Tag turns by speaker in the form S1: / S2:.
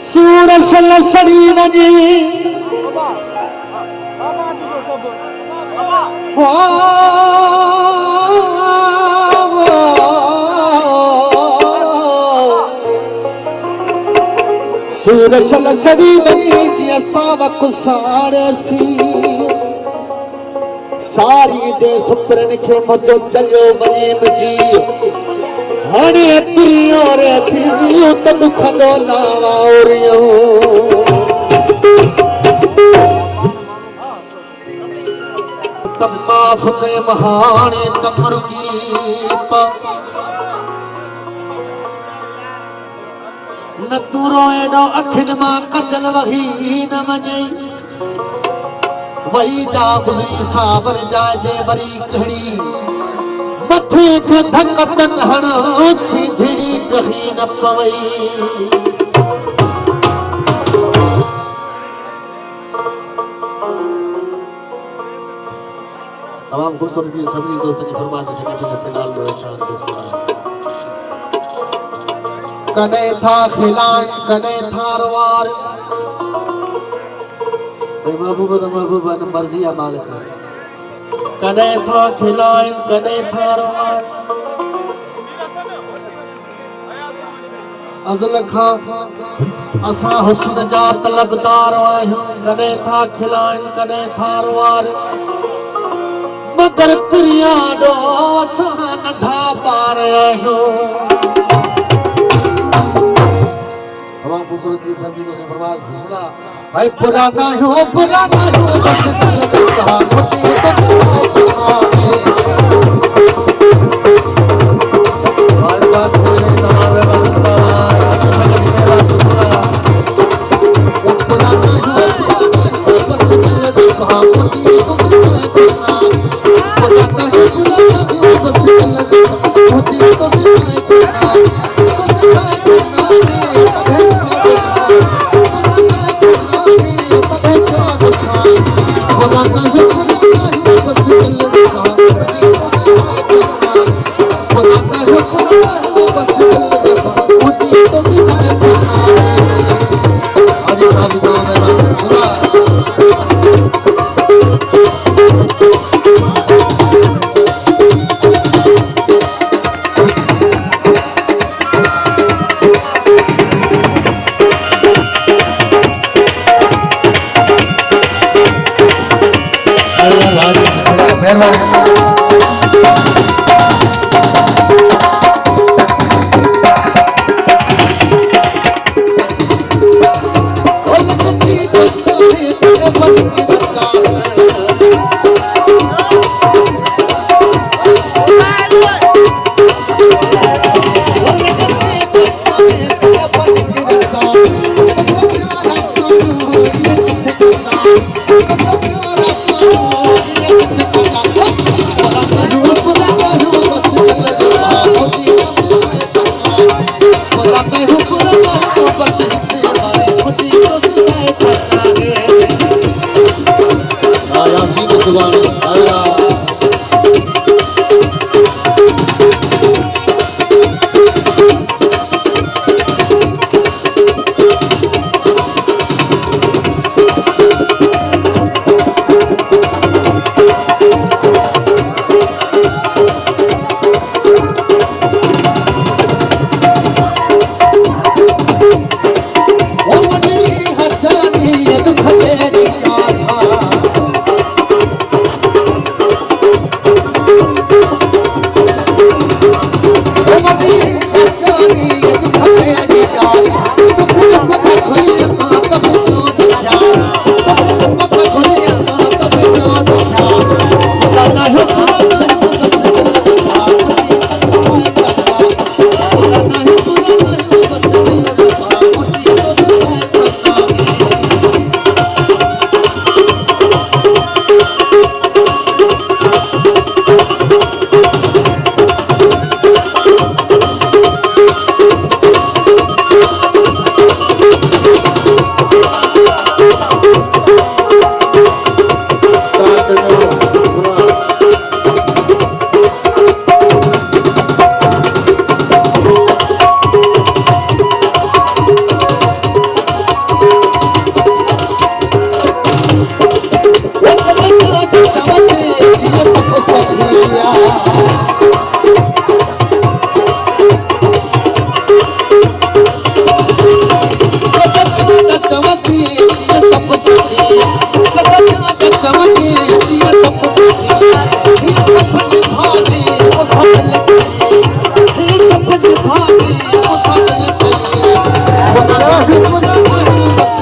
S1: सूरज लसरी वजी सूरज लसरी वजी जी सावक सारसी सारी दे सुपरन के मजो चलियो वने मजी हणे प्रियो रे थी त दुख दो नावारियो तमाफ के महाने तमरुगी न तुरो एडो अखिन मा कजन वही न मने वही जा गुजरी सावर जाजे वरी कड़ी मथे के धकतन हणो सीधड़ी कही न पवई तमाम खूबसूरत की सभी दोस्तों की फरमाइश है कि लाल शान कने था खिलान कने था रवार सही महबूबा ने मर्जी या मालिक कने था खिलान कने था रवार अज़ल खा असा हुस्न जा तलबदार आहियूं कने था खिलान कने था रवार मगर प्रिया दो असा नंढा पार आहियूं खूबसूरत की सभी को फरमाइश सुना भाई पुराना हो बस दिल कहा मुझे तो सुना हर बात से तुम्हारे बंदा सभी मेरा सुना पुराना हो बस दिल कहा मुझे तो सुना पुराना हो बस दिल मुझे तो सुना चमके ये सब ये सब भागी वो सब ये सब भागी वो सब वो नहीं बस